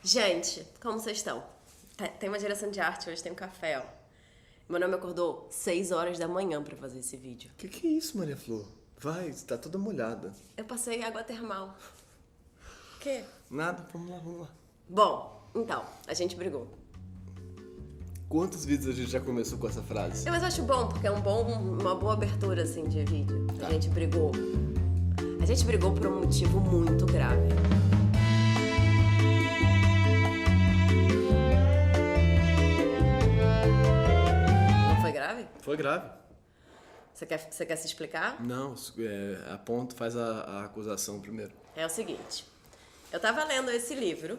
Gente, como vocês estão? Tem uma direção de arte hoje, tem um café, ó. Meu nome acordou 6 horas da manhã pra fazer esse vídeo. Que é isso, Maria Flor? Vai, você tá toda molhada. Eu passei água termal. O quê? Nada, vamos lá. Bom, então, a gente brigou. Quantos vídeos a gente já começou com essa frase? Mas eu acho bom, porque é uma boa abertura, assim, de vídeo. A gente brigou. A gente brigou por um motivo muito grave. Não foi grave? Foi grave. Você quer se explicar? Não, aponta, faz a acusação primeiro. É o seguinte, eu tava lendo esse livro,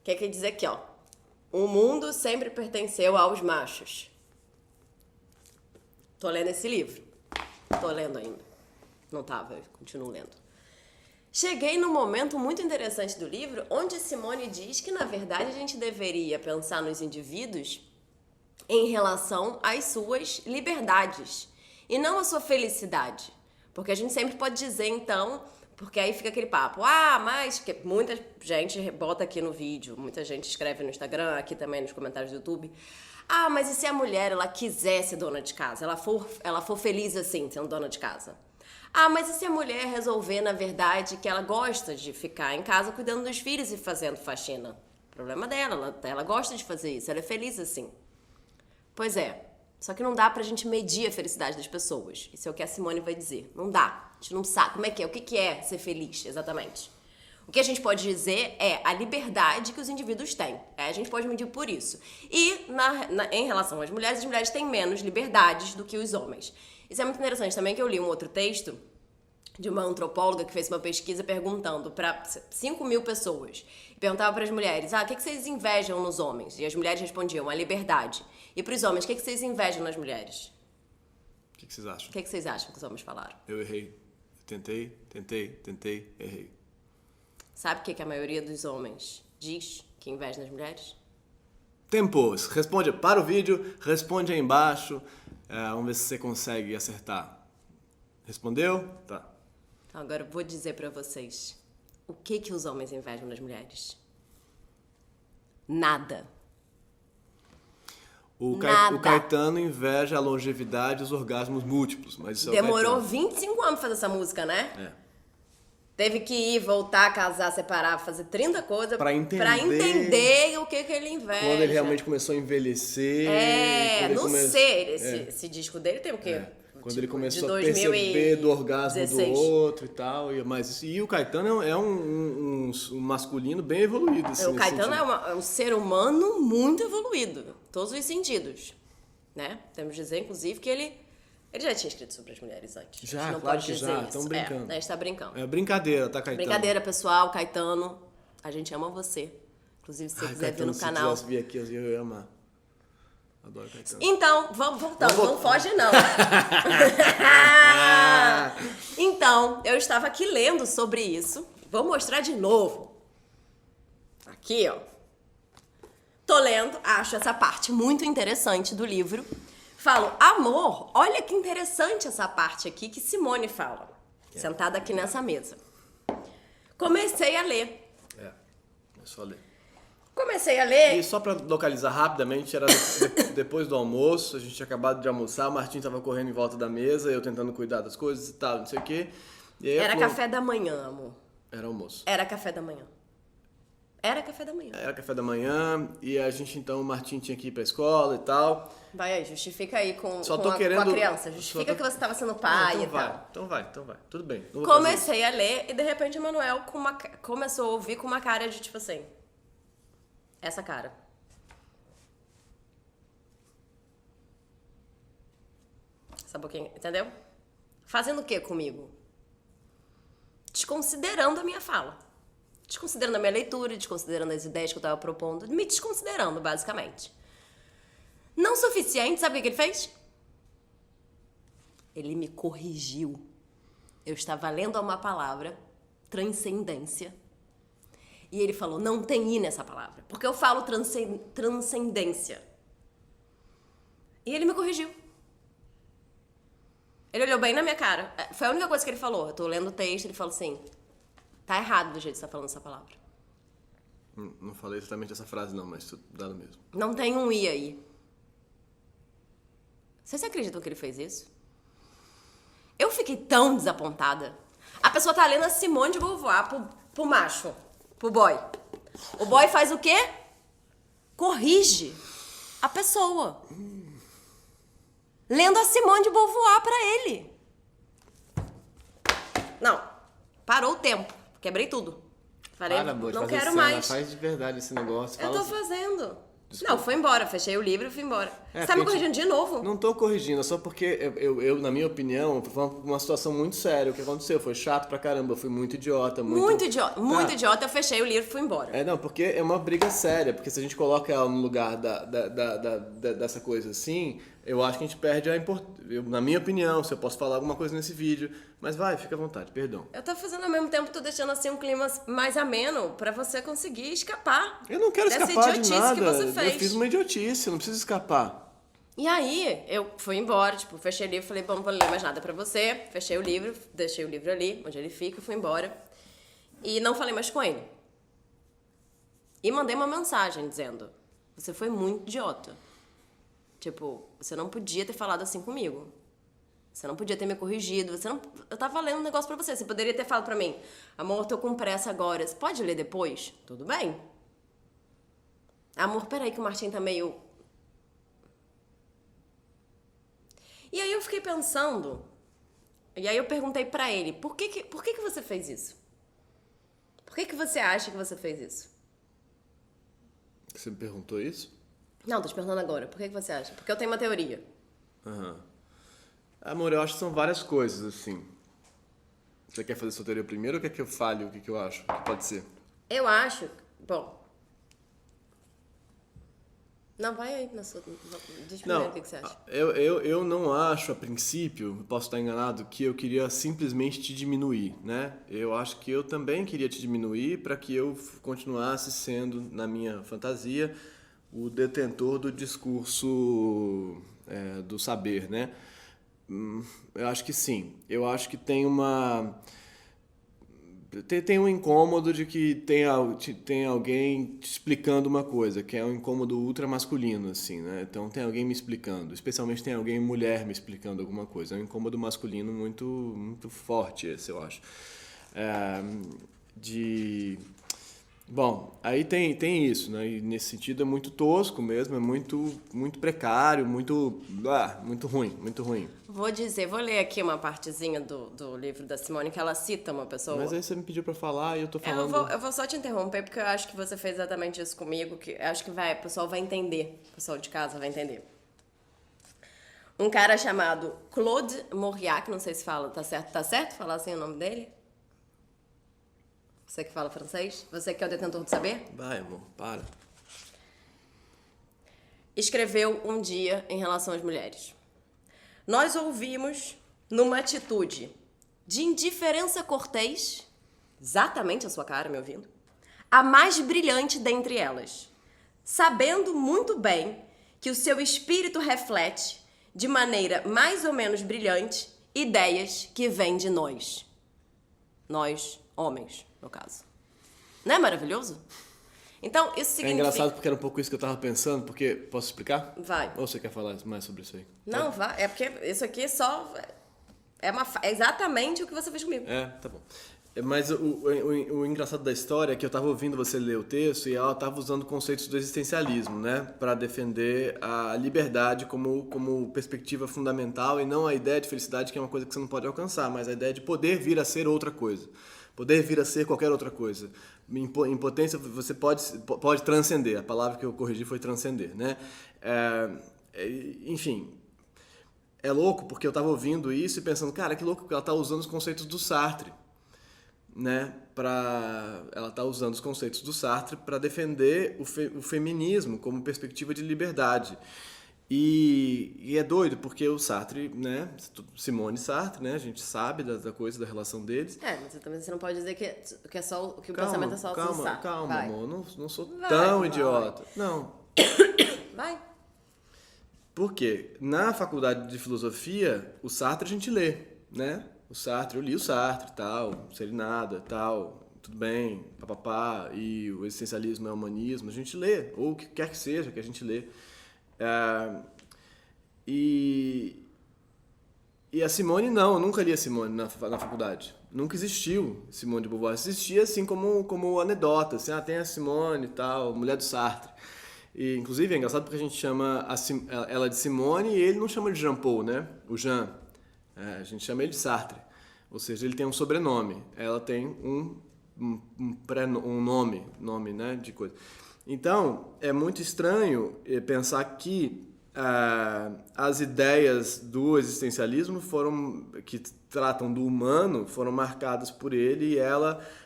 que quer dizer aqui, ó, o mundo sempre pertenceu aos machos. Tô lendo esse livro. Tô lendo ainda. Não tava, eu continuo lendo. Cheguei num momento muito interessante do livro, onde Simone diz que, na verdade, a gente deveria pensar nos indivíduos em relação às suas liberdades e não à sua felicidade. Porque a gente sempre pode dizer, então, porque aí fica aquele papo, mas que muita gente bota aqui no vídeo, muita gente escreve no Instagram, aqui também nos comentários do YouTube, mas e se a mulher, ela quiser ser dona de casa, ela for feliz assim, sendo dona de casa? Mas e se a mulher resolver, na verdade, que ela gosta de ficar em casa cuidando dos filhos e fazendo faxina? Problema dela, ela gosta de fazer isso, ela é feliz assim. Pois é, só que não dá pra gente medir a felicidade das pessoas. Isso é o que a Simone vai dizer. Não dá. A gente não sabe como é que é. O que é ser feliz, exatamente? O que a gente pode dizer é a liberdade que os indivíduos têm. A gente pode medir por isso. E em relação às mulheres, as mulheres têm menos liberdades do que os homens. Isso é muito interessante também, que eu li um outro texto de uma antropóloga que fez uma pesquisa perguntando para 5 mil pessoas. E perguntava para as mulheres, o que vocês invejam nos homens? E as mulheres respondiam, a liberdade. E para os homens, o que vocês invejam nas mulheres? O que vocês acham? O que vocês acham que os homens falaram? Eu errei. Tentei, errei. Sabe o que a maioria dos homens diz que inveja nas mulheres? Tempos. Responde para o vídeo, responde aí embaixo. Vamos ver se você consegue acertar. Respondeu? Tá. Então agora eu vou dizer pra vocês o que os homens invejam nas mulheres. Nada. O Caetano inveja a longevidade e os orgasmos múltiplos, mas isso Demorou é o Caetano. 25 anos pra fazer essa música, né? É. Teve que ir, voltar, casar, separar, fazer 30 coisas Pra entender o que ele inveja. Quando ele realmente começou a envelhecer. Esse disco dele tem o quê? Quando ele começou de a perceber do orgasmo 2016. do outro e tal. E o Caetano é um masculino bem evoluído. Assim, O Caetano é um ser humano muito evoluído, em todos os sentidos. Né? Temos que dizer, inclusive, que ele já tinha escrito sobre as mulheres antes. Já, não claro pode que dizer já. isso. Estão brincando. A gente tá brincando. É brincadeira, tá, Caetano? Brincadeira, pessoal. Caetano, a gente ama você. Inclusive, se você quiser vir no canal. Se tivesse vir aqui, eu ia amar. Adoro Caetano. Então, vamos voltando. Não foge, não. Então, eu estava aqui lendo sobre isso. Vou mostrar de novo. Aqui, ó. Tô lendo, acho essa parte muito interessante do livro. Falo, amor, olha que interessante essa parte aqui que Simone fala. Sentada aqui nessa mesa. Comecei a ler. É só ler. Comecei a ler. E só pra localizar rapidamente, era depois do almoço, a gente tinha acabado de almoçar, o Martim tava correndo em volta da mesa, eu tentando cuidar das coisas e tal, não sei o quê. E aí Era café da manhã, amor. Era almoço. Era café da manhã. Era café da manhã. Era café da manhã, e a gente então, o Martim tinha que ir pra escola e tal. Vai aí, justifica aí com a criança. Justifica que você tava sendo pai e tal. Então vai. Tudo bem. Não vou Comecei a ler e de repente o Manuel começou a ouvir com uma cara de tipo assim. Essa cara. Essa boquinha, entendeu? Fazendo o que comigo? Desconsiderando a minha fala. Desconsiderando a minha leitura, desconsiderando as ideias que eu tava propondo. Me desconsiderando, basicamente. Não suficiente, sabe o que ele fez? Ele me corrigiu. Eu estava lendo uma palavra, transcendência. E ele falou, não tem I nessa palavra. Porque eu falo transcendência. E ele me corrigiu. Ele olhou bem na minha cara. Foi a única coisa que ele falou. Eu tô lendo o texto, ele falou assim, Tá errado do jeito que você tá falando essa palavra. Não falei exatamente essa frase não, mas dá no mesmo. Não tem um I aí. Vocês acreditam que ele fez isso? Eu fiquei tão desapontada. A pessoa tá lendo a Simone de Beauvoir pro macho, pro boy. O boy faz o quê? Corrige a pessoa. Lendo a Simone de Beauvoir pra ele. Não. Parou o tempo. Quebrei tudo. Falei, Para, amor, de não fazer quero cena, mais. Faz de verdade esse negócio. Eu fala tô assim. fazendo. Desculpa. Não, foi embora. Fechei o livro e fui embora. É, Você tá me porque corrigindo de novo? Não tô corrigindo, só porque eu, na minha opinião, foi uma situação muito séria. O que aconteceu foi chato pra caramba, eu fui muito idiota. Muito idiota. Muito Tá. idiota. Eu fechei o livro e fui embora. Não, porque é uma briga séria, porque se a gente coloca ela no lugar dessa coisa assim, eu acho que a gente perde a importância. Na minha opinião, se eu posso falar alguma coisa nesse vídeo, mas vai, fica à vontade, perdão. Eu tô fazendo ao mesmo tempo, tô deixando assim um clima mais ameno pra você conseguir escapar. Eu não quero dessa escapar de idiotice nada, que você fez. eu fiz uma idiotice, eu não preciso escapar. E aí, eu fui embora, tipo, fechei o livro, falei, bom, não vou ler mais nada pra você. Fechei o livro, deixei o livro ali, onde ele fica, fui embora. E não falei mais com ele. E mandei uma mensagem dizendo, você foi muito idiota. Tipo, você não podia ter falado assim comigo. Você não podia ter me corrigido. Eu tava lendo um negócio pra você. Você poderia ter falado pra mim, amor, tô com pressa agora. Você pode ler depois? Tudo bem. Amor, peraí que o Martim tá meio... E aí eu fiquei pensando, e aí eu perguntei pra ele, por que você fez isso? Por que você acha que você fez isso? Você me perguntou isso? Não, tô te perguntando agora, por que você acha? Porque eu tenho uma teoria. Aham. Amor, eu acho que são várias coisas, assim. Você quer fazer sua teoria primeiro ou quer que eu fale o que eu acho que pode ser? Eu acho... Bom... Não, vai aí na sua... Diz primeiro o que você acha. Eu não acho, a princípio, posso estar enganado, que eu queria simplesmente te diminuir, né? Eu acho que eu também queria te diminuir para que eu continuasse sendo, na minha fantasia, o detentor do discurso do saber, né? Eu acho que sim. Eu acho que tem tem um incômodo de que tem alguém te explicando uma coisa, que é um incômodo ultra masculino, assim, né? Então tem alguém me explicando, especialmente tem alguém, mulher, me explicando alguma coisa. É um incômodo masculino muito, muito forte esse, eu acho. Bom, aí tem isso, né? E nesse sentido é muito tosco mesmo, é muito, muito precário, muito ruim, muito ruim. Vou ler aqui uma partezinha do livro da Simone que ela cita uma pessoa. Mas aí você me pediu pra falar e eu tô falando... Eu vou só te interromper porque eu acho que você fez exatamente isso comigo, que eu acho que o pessoal vai entender, o pessoal de casa vai entender. Um cara chamado Claude Mauriac, não sei se fala, tá certo falar assim o nome dele? Você que fala francês? Você que é o detentor do saber? Vai, amor, para. Escreveu um dia em relação às mulheres. Nós ouvimos, numa atitude de indiferença cortês, exatamente a sua cara me ouvindo, a mais brilhante dentre elas, sabendo muito bem que o seu espírito reflete, de maneira mais ou menos brilhante, ideias que vêm de nós. Nós, homens, no caso. Não é maravilhoso? Então, isso significa... É engraçado porque era um pouco isso que eu tava pensando, porque... Posso explicar? Vai. Ou você quer falar mais sobre isso aí? Não, vai. É porque isso aqui só... É exatamente o que você fez comigo. Tá bom. Mas o engraçado da história é que eu tava ouvindo você ler o texto e ela tava usando conceitos do existencialismo, né? Para defender a liberdade como perspectiva fundamental e não a ideia de felicidade, que é uma coisa que você não pode alcançar, mas a ideia de poder vir a ser outra coisa. Poder vir a ser qualquer outra coisa. Em potência, você pode transcender. A palavra que eu corrigi foi transcender, né? Enfim, é louco porque eu estava ouvindo isso e pensando, cara, que louco que ela está usando os conceitos do Sartre, né? Ela está usando os conceitos do Sartre para defender o feminismo como perspectiva de liberdade. E é doido, porque o Sartre, né? Simone Sartre, né? A gente sabe da coisa, da relação deles. Mas também você não pode dizer que é só que o pensamento é só do Sartre. Calma, vai. amor. Não sou tão idiota. Não. Vai. Por quê? Na faculdade de filosofia, o Sartre a gente lê, né? O Sartre, eu li o Sartre, tal, Serenada, tal, tudo bem, papapá, e o existencialismo é humanismo, a gente lê, ou o que quer que seja que a gente lê. E a Simone, não, eu nunca li a Simone na faculdade. Nunca existiu Simone de Beauvoir. Existia assim como anedota, assim, tem a Simone e tal, mulher do Sartre. E, inclusive, é engraçado porque a gente chama ela de Simone e ele não chama de Jean Paul, né? O Jean. A gente chama ele de Sartre. Ou seja, ele tem um sobrenome. Ela tem um nome, né, de coisa. Então, é muito estranho pensar que as ideias do existencialismo que tratam do humano foram marcadas por ele e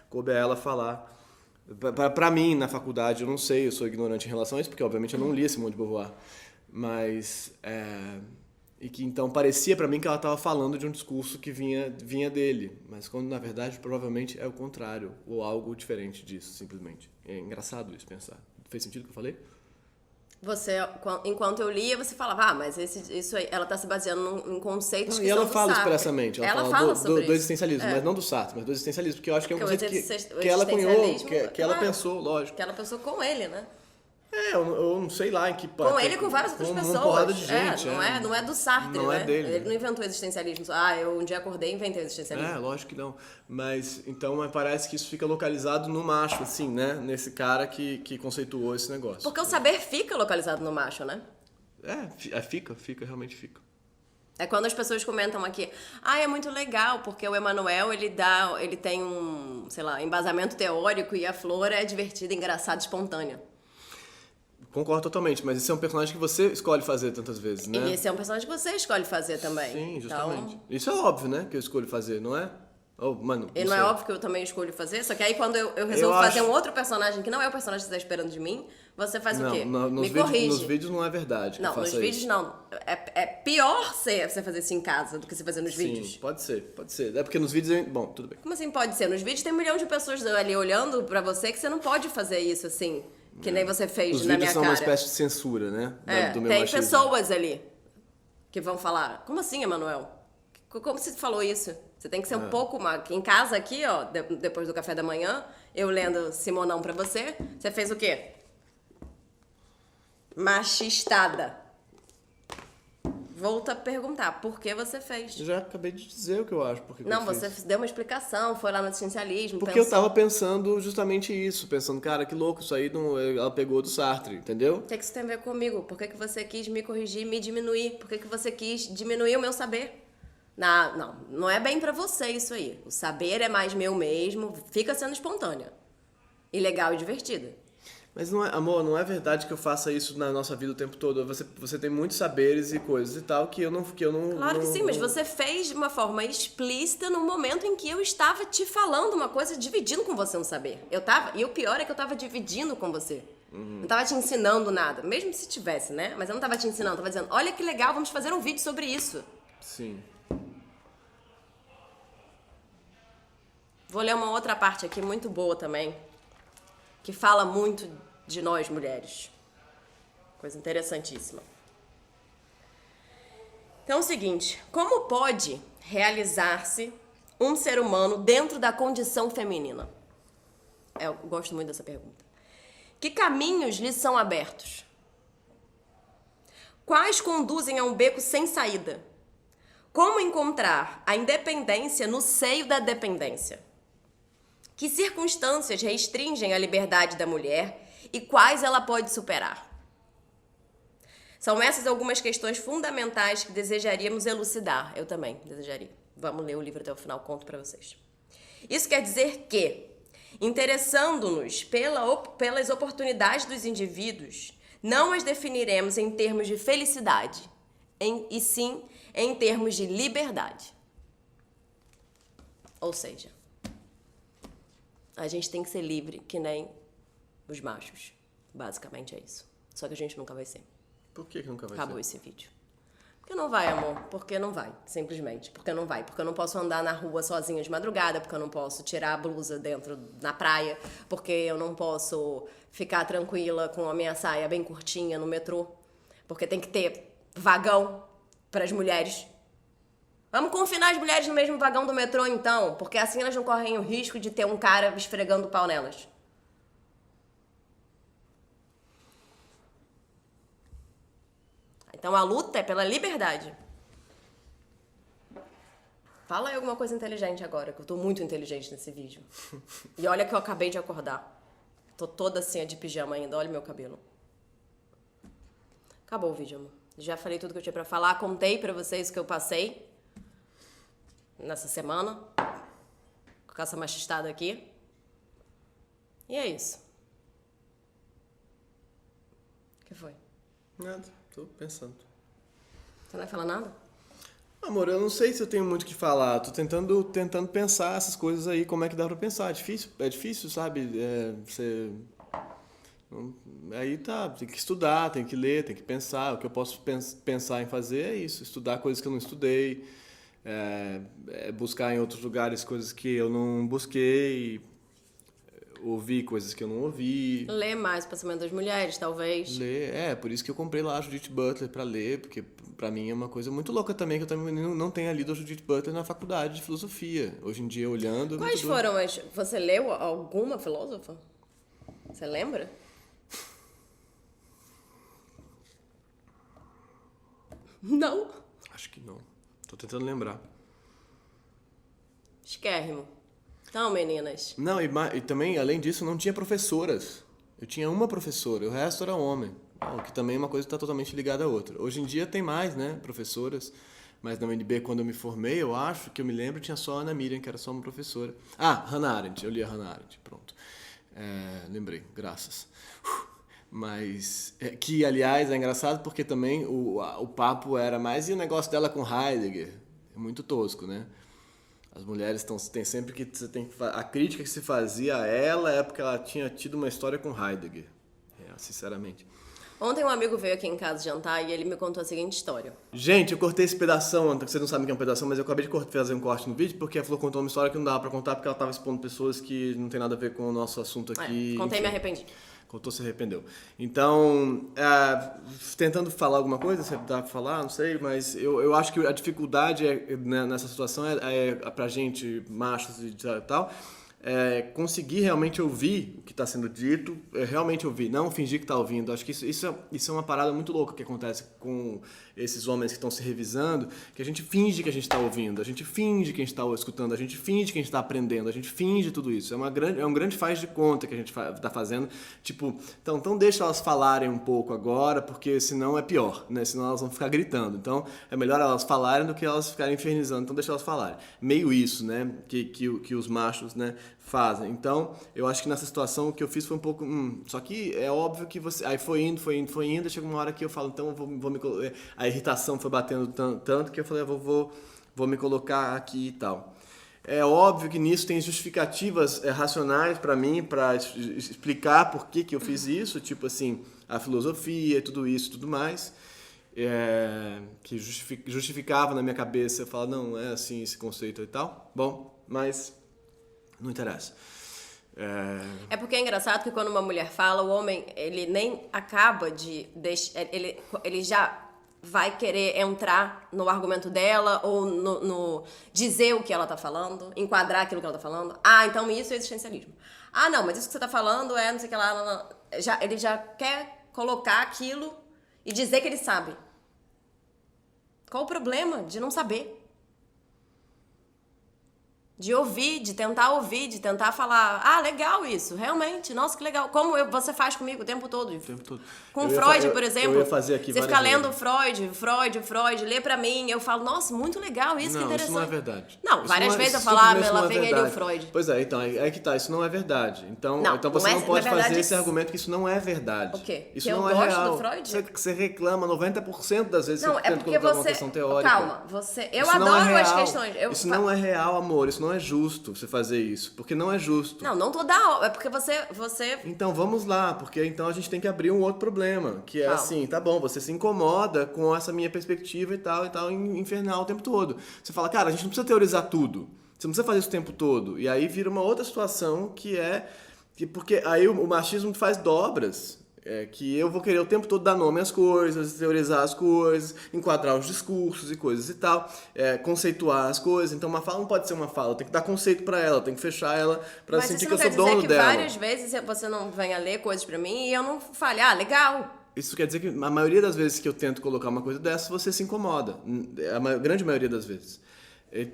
coube a ela falar. Para mim, na faculdade, eu não sei, eu sou ignorante em relação a isso, porque obviamente eu não li Simone de Beauvoir, mas e que então parecia para mim que ela estava falando de um discurso que vinha dele, mas quando na verdade provavelmente é o contrário, ou algo diferente disso, simplesmente. É engraçado isso pensar. Fez sentido o que eu falei? Você, enquanto eu lia, você falava, mas isso aí, ela está se baseando em conceitos que e são ela do fala Sartre. expressamente, ela fala do existencialismo, mas não do Sartre, mas do existencialismo, porque eu acho que é um conceito que ela cunhou, que ela pensou, lógico. Que ela pensou com ele, né? Eu não sei lá em que parte. Com ele e com várias outras pessoas. Uma porrada de gente. Não é do Sartre, não né? É dele. Ele não inventou o existencialismo. Eu um dia acordei e inventei o existencialismo. Lógico que não. Mas, então, parece que isso fica localizado no macho, assim, né? Nesse cara que conceituou esse negócio. Porque o saber fica localizado no macho, né? Realmente fica. É quando as pessoas comentam aqui, é muito legal, porque o Emmanuel, ele tem um, sei lá, embasamento teórico e a Flor é divertida, engraçada, espontânea. Concordo totalmente, mas esse é um personagem que você escolhe fazer tantas vezes, né? E esse é um personagem que você escolhe fazer também. Sim, justamente. Então... Isso é óbvio, né? Que eu escolho fazer, não é? E não é óbvio que eu também escolho fazer? Só que aí quando eu resolvo fazer um outro personagem que não é o personagem que você está esperando de mim, você faz o quê? Me corrige. Nos vídeos não é verdade. Não, nos vídeos não. É pior você fazer isso em casa do que você fazer nos vídeos. Sim, pode ser. É porque nos vídeos... Bom, tudo bem. Como assim pode ser? Nos vídeos tem 1 milhão de pessoas ali olhando pra você que você não pode fazer isso assim. Que nem você fez na minha cara. Os vídeos são uma espécie de censura, né? Do meu tem machismo. pessoas ali que vão falar, como assim, Emanuel? Como você falou isso? Você tem que ser um pouco... Em casa aqui, ó, depois do café da manhã, eu lendo Simonão pra você, você fez o quê? Machistada. Volto a perguntar, por que você fez? Eu já acabei de dizer o que eu acho. Não, você deu uma explicação, foi lá no existencialismo. Porque eu tava pensando justamente isso, pensando, cara, que louco, isso aí ela pegou do Sartre, entendeu? O que isso tem a ver comigo? Por que você quis me corrigir, me diminuir? Por que você quis diminuir o meu saber? Não é bem pra você isso aí. O saber é mais meu mesmo, fica sendo espontânea. E legal e divertida. Mas, amor, não é verdade que eu faça isso na nossa vida o tempo todo. Você tem muitos saberes e coisas e tal que eu não... Claro que sim, mas você fez de uma forma explícita no momento em que eu estava te falando uma coisa, dividindo com você um saber. E o pior é que eu estava dividindo com você. Não estava te ensinando nada. Mesmo se tivesse, né? Mas eu não estava te ensinando. Eu estava dizendo, olha que legal, vamos fazer um vídeo sobre isso. Sim. Vou ler uma outra parte aqui muito boa também, que fala muito de nós mulheres. Coisa interessantíssima. Então é o seguinte, como pode realizar-se um ser humano dentro da condição feminina? Eu gosto muito dessa pergunta. Que caminhos lhe são abertos? Quais conduzem a um beco sem saída? Como encontrar a independência no seio da dependência? Que circunstâncias restringem a liberdade da mulher e quais ela pode superar? São essas algumas questões fundamentais que desejaríamos elucidar. Eu também desejaria. Vamos ler o livro até o final, conto para vocês. Isso quer dizer que, interessando-nos pelas oportunidades dos indivíduos, não as definiremos em termos de felicidade, e sim em termos de liberdade. Ou seja, a gente tem que ser livre, que nem os machos. Basicamente é isso. Só que a gente nunca vai ser. Por que nunca vai ser? Acabou esse vídeo. Porque não vai, amor. Porque não vai, simplesmente. Porque não vai. Porque eu não posso andar na rua sozinha de madrugada. Porque eu não posso tirar a blusa na praia. Porque eu não posso ficar tranquila com a minha saia bem curtinha no metrô. Porque tem que ter vagão para as mulheres. Vamos confinar as mulheres no mesmo vagão do metrô, então, porque assim elas não correm o risco de ter um cara esfregando o pau nelas. Então a luta é pela liberdade. Fala aí alguma coisa inteligente agora, que eu tô muito inteligente nesse vídeo. E olha que eu acabei de acordar. Tô toda assim, de pijama ainda, olha meu cabelo. Acabou o vídeo, amor. Já falei tudo que eu tinha pra falar, contei pra vocês o que eu passei nessa semana, com essa machistada aqui. E é isso. O que foi? Nada, tô pensando. Você não vai falar nada? Amor, eu não sei se eu tenho muito o que falar. Tô tentando pensar essas coisas aí, como é que dá pra pensar. É difícil, sabe? Você... Aí tá, tem que estudar, tem que ler, tem que pensar. O que eu posso pensar em fazer é isso, estudar coisas que eu não estudei, buscar em outros lugares coisas que eu não busquei, ouvir coisas que eu não ouvi. Ler mais o pensamento das mulheres, talvez. Ler, por isso que eu comprei lá a Judith Butler pra ler, porque pra mim é uma coisa muito louca também, que eu também não tenha lido a Judith Butler na faculdade de filosofia. Hoje em dia, olhando... Quais foram as... Você leu alguma filósofa? Você lembra? Não. Acho que não. Tô tentando lembrar. Esquérrimo. Então, meninas. Não, e também, além disso, não tinha professoras. Eu tinha uma professora, o resto era homem. O que também é uma coisa que está totalmente ligada à outra. Hoje em dia tem mais, né, professoras. Mas na UNB, quando eu me formei, eu acho que eu me lembro, tinha só a Ana Miriam, que era só uma professora. Ah, Hannah Arendt. Eu li a Hannah Arendt, pronto. Lembrei, graças. Mas, que aliás é engraçado porque também o papo era mais e o negócio dela com Heidegger. É muito tosco, né? As mulheres tem sempre que você tem a crítica que se fazia a ela é porque ela tinha tido uma história com Heidegger. Sinceramente. Ontem um amigo veio aqui em casa jantar e ele me contou a seguinte história. Gente, eu cortei esse pedação, vocês não sabem o que é um pedação, mas eu acabei de fazer um corte no vídeo porque a Flor contou uma história que não dava pra contar porque ela tava expondo pessoas que não tem nada a ver com o nosso assunto aqui. Contei e enfim. me arrependi. Contou, se arrependeu. Então, tentando falar alguma coisa, se dá pra falar, não sei, mas eu acho que a dificuldade nessa situação pra gente, machos e tal, conseguir realmente ouvir o que está sendo dito, realmente ouvir, não fingir que está ouvindo. Acho que isso é uma parada muito louca que acontece com esses homens que estão se revisando, que a gente finge que a gente está ouvindo, a gente finge que a gente está escutando, a gente finge que a gente está aprendendo, a gente finge tudo isso. É um grande faz de conta que a gente está fazendo. Tipo, então deixa elas falarem um pouco agora, porque senão é pior, né? Senão elas vão ficar gritando. Então é melhor elas falarem do que elas ficarem infernizando. Então deixa elas falarem. Meio isso, né? Que os machos, né, fazem. Então, eu acho que nessa situação o que eu fiz foi um pouco... Só que é óbvio que você... Aí foi indo, e chega uma hora que eu falo, então eu vou me... A irritação foi batendo tanto que eu falei, vou me colocar aqui e tal. É óbvio que nisso tem justificativas racionais para mim, para explicar por que eu fiz isso, tipo assim, a filosofia, tudo isso e tudo mais, que justificava na minha cabeça, eu falo, não, é assim esse conceito e tal. Bom, mas não interessa. É porque é engraçado que quando uma mulher fala, o homem, ele nem acaba de... Ele já vai querer entrar no argumento dela ou no dizer o que ela tá falando, enquadrar aquilo que ela tá falando. Ah, então isso é existencialismo. Ah, não, mas isso que você tá falando é não sei o que lá. Não. Ele já quer colocar aquilo e dizer que ele sabe. Qual o problema de não saber? De ouvir, de tentar falar, ah, legal isso, realmente, nossa, que legal. Como você faz comigo o tempo todo. O tempo todo. Com Freud, por exemplo. Eu ia fazer aqui você fica lendo Freud, lê pra mim, eu falo, nossa, muito legal, isso, que interessante. Isso não é verdade. Não, isso várias não vezes eu falo, lá vem ele o Freud. Pois é, então, aí que tá, isso não é verdade. Então você não pode fazer esse argumento que isso não é verdade. O quê? Isso que não eu gosto real. do Freud? Você reclama 90% das vezes não, você tenta colocar uma questão teórica. Calma, eu adoro as questões. Isso não é real, amor, isso não é justo você fazer isso, porque não é justo. Não tô da hora, é porque você... Então vamos lá, porque então a gente tem que abrir um outro problema, que é assim, tá bom, você se incomoda com essa minha perspectiva e tal, infernal o tempo todo. Você fala, cara, a gente não precisa teorizar tudo, você não precisa fazer isso o tempo todo, e aí vira uma outra situação porque aí o machismo faz dobras. que eu vou querer o tempo todo dar nome às coisas, teorizar as coisas, enquadrar os discursos e coisas e tal, conceituar as coisas. Então uma fala não pode ser uma fala, eu tenho que dar conceito pra ela, eu tenho que fechar ela pra sentir que eu sou dono que dela. Várias vezes você não venha ler coisas pra mim e eu não fale, legal. Isso quer dizer que a maioria das vezes que eu tento colocar uma coisa dessa, você se incomoda. A grande maioria das vezes.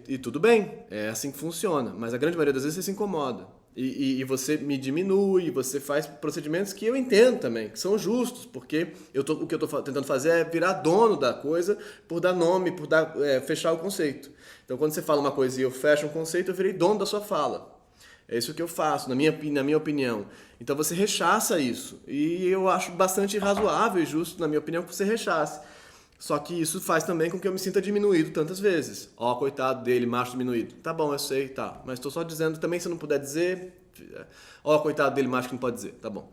E tudo bem, é assim que funciona. Mas a grande maioria das vezes você se incomoda. E você me diminui, você faz procedimentos que eu entendo também, que são justos, porque o que eu estou tentando fazer é virar dono da coisa por dar nome, por fechar o conceito. Então, quando você fala uma coisa e eu fecho um conceito, eu virei dono da sua fala. É isso que eu faço, na minha opinião. Então, você rechaça isso. E eu acho bastante razoável e justo, na minha opinião, que você rechace. Só que isso faz também com que eu me sinta diminuído tantas vezes. Coitado dele, macho diminuído. Tá bom, eu sei, tá. Mas tô só dizendo também, se não puder dizer... coitado dele, macho que não pode dizer. Tá bom.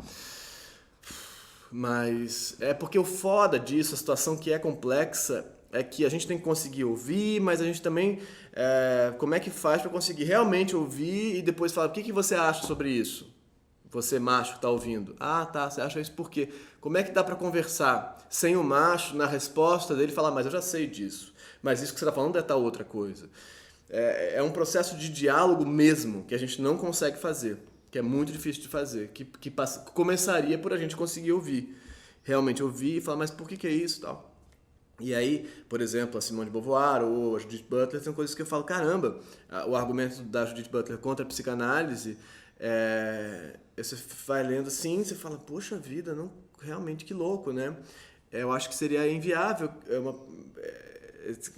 Mas é porque o foda disso, a situação que é complexa, é que a gente tem que conseguir ouvir, mas a gente também... como é que faz pra conseguir realmente ouvir e depois falar, o que você acha sobre isso? Você, macho, que tá ouvindo. Tá, você acha isso por quê? Como é que dá pra conversar sem o macho, na resposta dele, falar, mas eu já sei disso. Mas isso que você tá falando é tal outra coisa. É um processo de diálogo mesmo, que a gente não consegue fazer. Que é muito difícil de fazer. Que começaria por a gente conseguir ouvir. Realmente ouvir e falar, mas por que é isso e tal. E aí, por exemplo, a Simone de Beauvoir ou a Judith Butler são coisas que eu falo, caramba, o argumento da Judith Butler contra a psicanálise... você vai lendo assim, você fala, poxa vida, não, realmente que louco, né? Eu acho que seria inviável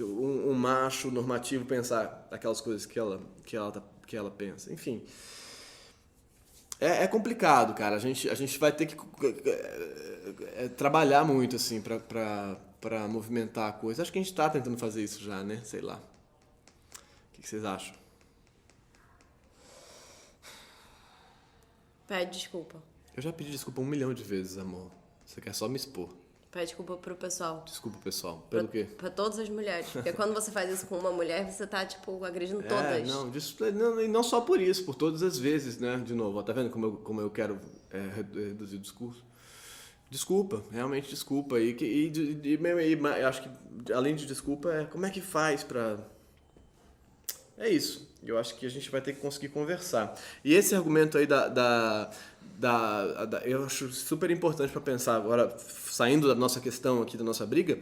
um macho normativo pensar aquelas coisas que ela pensa. Enfim, é complicado, cara. A gente vai ter que trabalhar muito assim para movimentar a coisa. Acho que a gente está tentando fazer isso já, né? Sei lá. O que vocês acham? Pede desculpa. Eu já pedi desculpa 1 milhão de vezes, amor. Você quer só me expor. Pede desculpa pro pessoal. Desculpa, pessoal. Pelo quê? Pra todas as mulheres. Porque quando você faz isso com uma mulher, você tá, agredindo todas. Não, e não só por isso, por todas as vezes, né? De novo, ó, tá vendo como eu quero reduzir o discurso? Desculpa, realmente desculpa. E acho que, além de desculpa, como é que faz pra... É isso. Eu acho que a gente vai ter que conseguir conversar. E esse argumento aí eu acho super importante para pensar agora, saindo da nossa questão aqui, da nossa briga,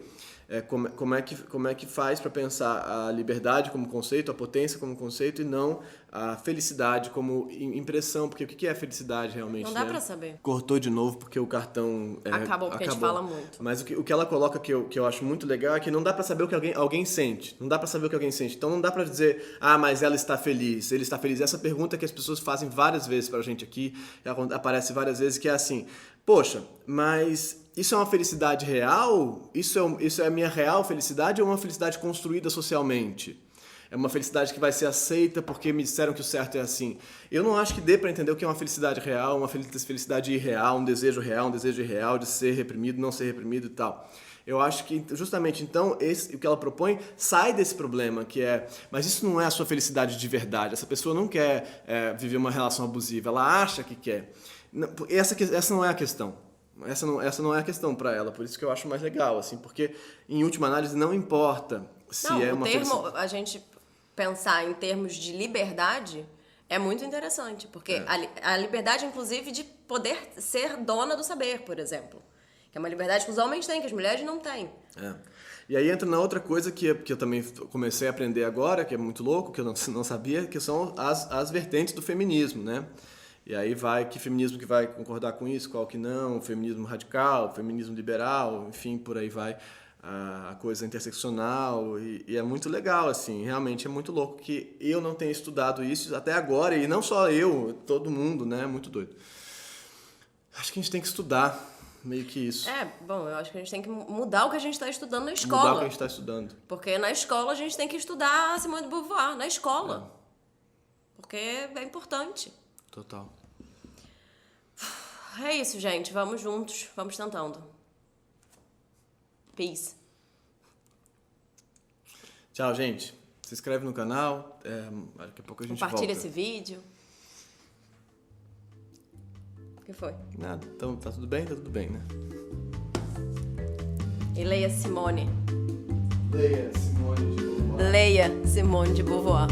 como é que faz para pensar a liberdade como conceito, a potência como conceito e não a felicidade como impressão, porque o que é felicidade realmente? Não dá pra saber. Cortou de novo porque o cartão acabou, porque a gente fala muito. Mas o que ela coloca que eu acho muito legal é que não dá pra saber o que alguém sente. Não dá pra saber o que alguém sente. Então não dá pra dizer, mas ela está feliz, ele está feliz. Essa pergunta que as pessoas fazem várias vezes pra gente aqui, aparece várias vezes, que é assim, poxa, mas isso é uma felicidade real? Isso é a minha real felicidade ou é uma felicidade construída socialmente? É uma felicidade que vai ser aceita porque me disseram que o certo é assim. Eu não acho que dê para entender o que é uma felicidade real, uma felicidade irreal, um desejo irreal de ser reprimido, não ser reprimido e tal. Eu acho que, justamente, então, o que ela propõe sai desse problema, que mas isso não é a sua felicidade de verdade. Essa pessoa não quer viver uma relação abusiva, ela acha que quer. Essa não é a questão. Essa não é a questão para ela, por isso que eu acho mais legal, assim, porque, em última análise, não importa se é uma felicidade... A gente pensar em termos de liberdade é muito interessante, porque a liberdade, inclusive, de poder ser dona do saber, por exemplo. Que é uma liberdade que os homens têm, que as mulheres não têm. E aí entra na outra coisa que eu também comecei a aprender agora, que é muito louco, que eu não sabia, que são as vertentes do feminismo, né? E aí que feminismo que vai concordar com isso, qual que não, feminismo radical, feminismo liberal, enfim, por aí vai a coisa interseccional, e é muito legal, assim, realmente é muito louco que eu não tenha estudado isso até agora, e não só eu, todo mundo, né? Muito doido. Acho que a gente tem que estudar meio que isso. Bom, eu acho que a gente tem que mudar o que a gente está estudando na escola. Mudar o que a gente está estudando. Porque na escola a gente tem que estudar a Simone de Beauvoir, na escola. Porque é importante. Total. É isso, gente. Vamos juntos. Vamos tentando. Peace. Tchau, gente. Se inscreve no canal. Daqui a pouco a gente volta. Compartilha esse vídeo. que foi? Nada. Então, tá tudo bem, né? E leia Simone. Leia Simone de Beauvoir. Leia Simone de Beauvoir.